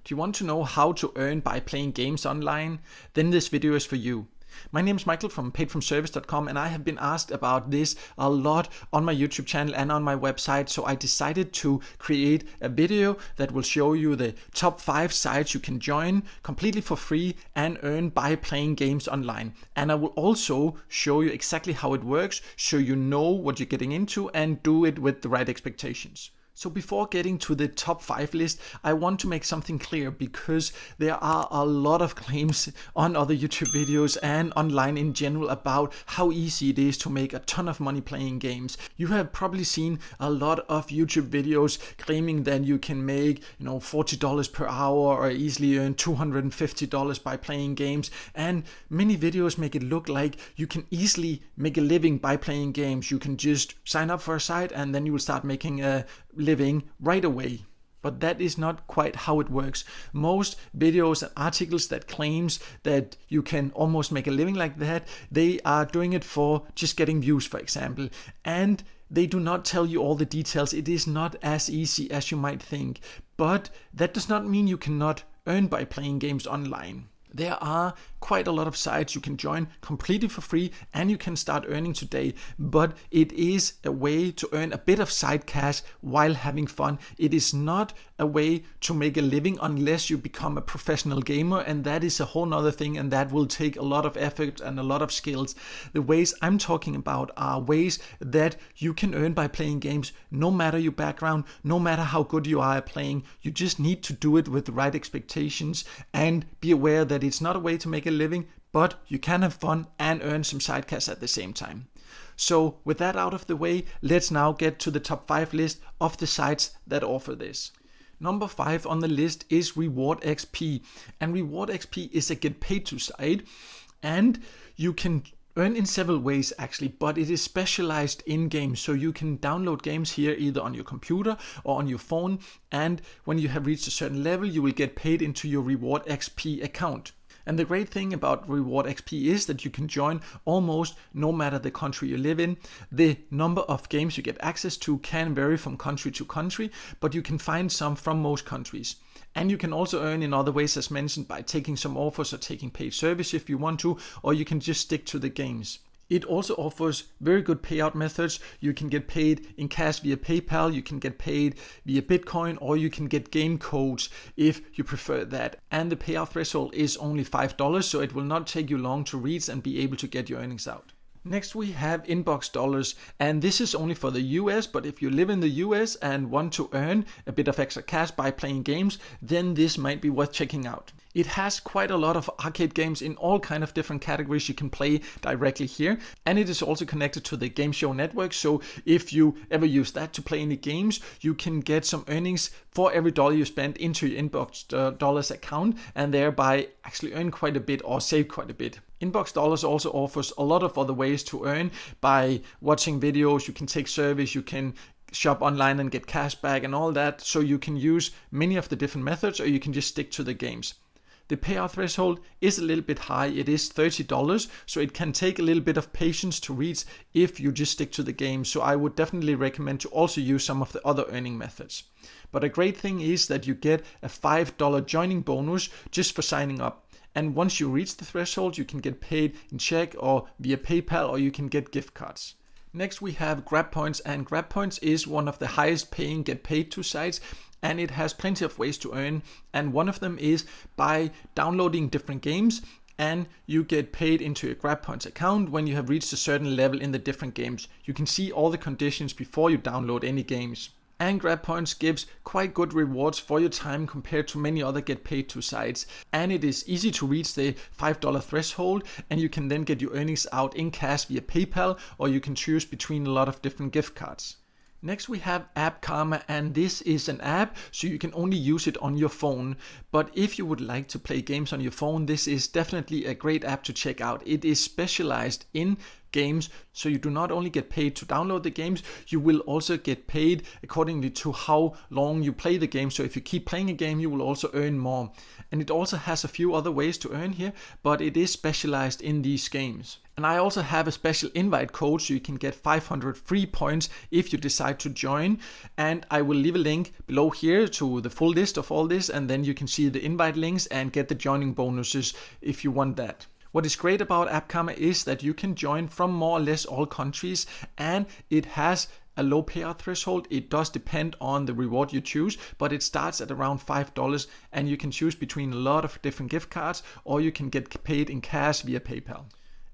Do you want to know how to earn by playing games online? Then this video is for you. My name is Michael from paidfromservice.com, and I have been asked about this a lot on my YouTube channel and on my website, so I decided to create a video that will show you the top 5 sites you can join completely for free and earn by playing games online. And I will also show you exactly how it works so you know what you're getting into and do it with the right expectations. So before getting to the top 5 list, I want to make something clear, because there are a lot of claims on other YouTube videos and online in general about how easy it is to make a ton of money playing games. You have probably seen a lot of YouTube videos claiming that you can make, $40 per hour or easily earn $250 by playing games. And many videos make it look like you can easily make a living by playing games. You can just sign up for a site and then you will start making a living right away. But that is not quite how it works. Most videos and articles that claims that you can almost make a living like that, they are doing it for just getting views, for example. And they do not tell you all the details. It is not as easy as you might think. But that does not mean you cannot earn by playing games online. There are quite a lot of sites you can join completely for free and you can start earning today, but it is a way to earn a bit of side cash while having fun. It is not a way to make a living unless you become a professional gamer, and that is a whole nother thing, and that will take a lot of effort and a lot of skills. The ways I'm talking about are ways that you can earn by playing games no matter your background, no matter how good you are at playing. You just need to do it with the right expectations and be aware that it's not a way to make a living, but you can have fun and earn some side cash at the same time. So with that out of the way, let's now get to the top 5 list of the sites that offer this. Number 5 on the list is RewardXP, and RewardXP is a get paid to site, and you can earn in several ways actually, but it is specialized in games. So you can download games here either on your computer or on your phone, and when you have reached a certain level, you will get paid into your RewardXP account. And the great thing about RewardXP is that you can join almost no matter the country you live in. The number of games you get access to can vary from country to country, but you can find some from most countries. And you can also earn in other ways, as mentioned, by taking some offers or taking paid service if you want to, or you can just stick to the games. It also offers very good payout methods. You can get paid in cash via PayPal, you can get paid via Bitcoin, or you can get game codes if you prefer that. And the payout threshold is only $5, so it will not take you long to reach and be able to get your earnings out. Next we have Inbox Dollars, and this is only for the US, but if you live in the US and want to earn a bit of extra cash by playing games, then this might be worth checking out. It has quite a lot of arcade games in all kind of different categories you can play directly here, and it is also connected to the Game Show network, so if you ever use that to play any games, you can get some earnings for every dollar you spend into your Inbox Dollars account, and thereby actually earn quite a bit or save quite a bit. Inbox Dollars also offers a lot of other ways to earn by watching videos. You can take service, you can shop online and get cash back and all that, so you can use many of the different methods, or you can just stick to the games. The payout threshold is a little bit high. It is $30, so it can take a little bit of patience to reach if you just stick to the game. So I would definitely recommend to also use some of the other earning methods. But a great thing is that you get a $5 joining bonus just for signing up. And once you reach the threshold, you can get paid in check or via PayPal, or you can get gift cards. Next we have GrabPoints, and GrabPoints is one of the highest paying get paid to sites, and it has plenty of ways to earn, and one of them is by downloading different games, and you get paid into your GrabPoints account when you have reached a certain level in the different games. You can see all the conditions before you download any games. And GrabPoints gives quite good rewards for your time compared to many other get paid to sites, and it is easy to reach the $5 threshold, and you can then get your earnings out in cash via PayPal, or you can choose between a lot of different gift cards. Next we have AppKarma, and this is an app, so you can only use it on your phone. But if you would like to play games on your phone, this is definitely a great app to check out. It is specialized in games. So you do not only get paid to download the games, you will also get paid accordingly to how long you play the game. So if you keep playing a game, you will also earn more. And it also has a few other ways to earn here, but it is specialized in these games. And I also have a special invite code so you can get 500 free points if you decide to join. And I will leave a link below here to the full list of all this, and then you can see the invite links and get the joining bonuses if you want that. What is great about AppKarma is that you can join from more or less all countries, and it has a low payout threshold. It does depend on the reward you choose, but it starts at around $5, and you can choose between a lot of different gift cards, or you can get paid in cash via PayPal.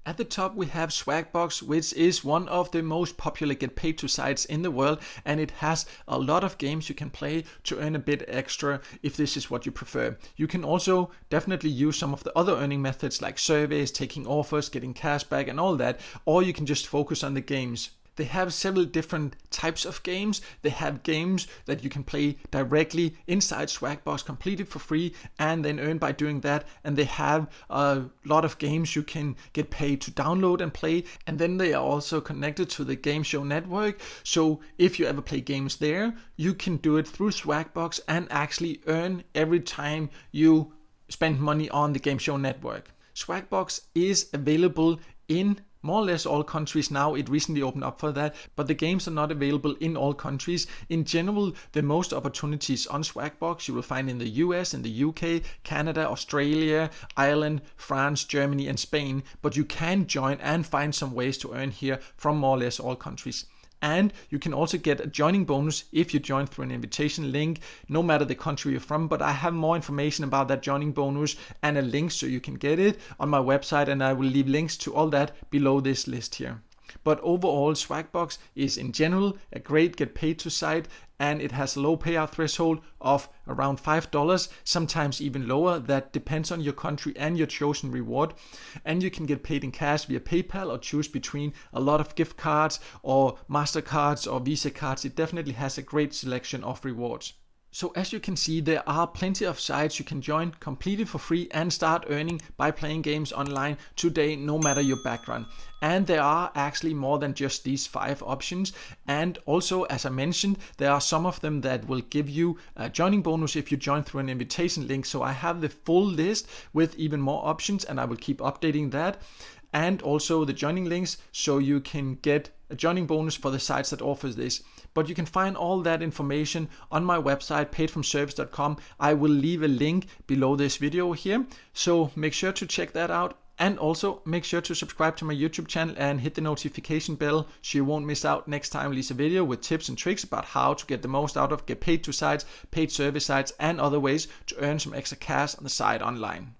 At the top we have Swagbucks, which is one of the most popular get paid to sites in the world, and it has a lot of games you can play to earn a bit extra if this is what you prefer. You can also definitely use some of the other earning methods like surveys, taking offers, getting cash back and all that, or you can just focus on the games. They have several different types of games. They have games that you can play directly inside Swagbucks completely for free and then earn by doing that. And they have a lot of games you can get paid to download and play. And then they are also connected to the Game Show Network. So if you ever play games there, you can do it through Swagbucks and actually earn every time you spend money on the Game Show Network. Swagbucks is available in more or less all countries now. It recently opened up for that, but the games are not available in all countries. In general, the most opportunities on Swagbucks you will find in the US, in the UK, Canada, Australia, Ireland, France, Germany and Spain, but you can join and find some ways to earn here from more or less all countries. And you can also get a joining bonus if you join through an invitation link, no matter the country you're from. But I have more information about that joining bonus and a link so you can get it on my website, and I will leave links to all that below this list here. But overall, Swagbucks is in general a great get paid to site, and it has a low payout threshold of around $5, sometimes even lower. That depends on your country and your chosen reward. And you can get paid in cash via PayPal or choose between a lot of gift cards or MasterCards or Visa cards. It definitely has a great selection of rewards. So as you can see, there are plenty of sites you can join completely for free and start earning by playing games online today, no matter your background. And there are actually more than just these 5 options. And also, as I mentioned, there are some of them that will give you a joining bonus if you join through an invitation link. So I have the full list with even more options, and I will keep updating that. And also the joining links so you can get a joining bonus for the sites that offers this. But you can find all that information on my website, paidfromservice.com. I will leave a link below this video here, so make sure to check that out. And also make sure to subscribe to my YouTube channel and hit the notification bell so you won't miss out next time I release a video with tips and tricks about how to get the most out of get paid to sites, paid service sites and other ways to earn some extra cash on the side online.